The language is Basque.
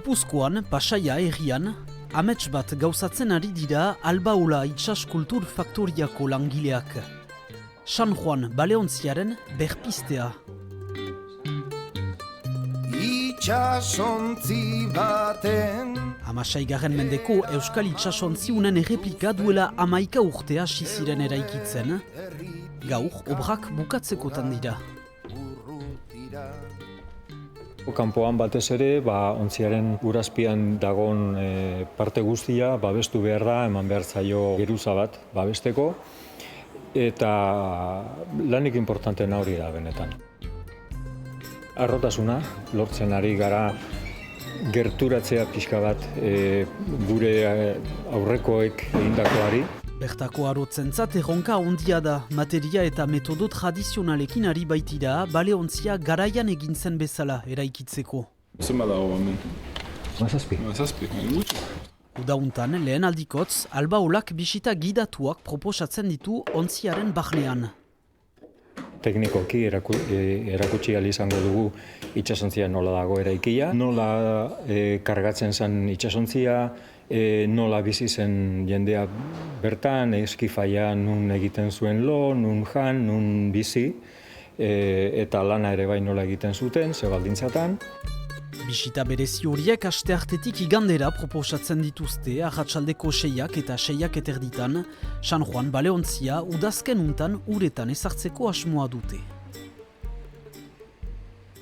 Gipuzkoan, Pasaia herrian, amets bat gauzatzen ari dira Albaola itsas kultur faktoriako langileak. San Juan baleontziaren berpistea. Itxasontzi baten 16. mendeko Euskal itxasontzi unen erreplika duela 11 urte hasi ziren eraikitzen. Gaur, obrak bukatzekotan dira. Kanpoan batez ere, ontziaren urazpian dagon parte guztia babestu behar da, eman behar zaio geruza bat babesteko, eta lanik importantena hori da benetan. Arrotasuna lortzen ari gara gerturatzea pixka bat gure aurrekoek egindakoari. Bertako arotzentzat erronka ondia da, materia eta metodo tradizionalekin ari baitira baleontzia garaian egin zen bezala eraikitzeko. Zenbat dago hemen? 17. 17, gutxi. Udauntan lehen aldikotz, Albaolak bisita gidatuak proposatzen ditu ontziaren barnean. Teknikoki erakutsi ahal izango dugu itsasontzia nola dago eraikia, nola kargatzen zen itsasontzia, nola bizi zen jendea bertan, eskifaia nun egiten zuen lo, nun jan, nun bizi, eta lana ere bai nola egiten zuten, ze baldintzatan. Bisita berezi horiek asteartetik igandera proposatzen dituzte arratsaldeko 6ak eta 6ak eterditan, San Juan baleontzia udazken untan uretan ezartzeko asmoa dute.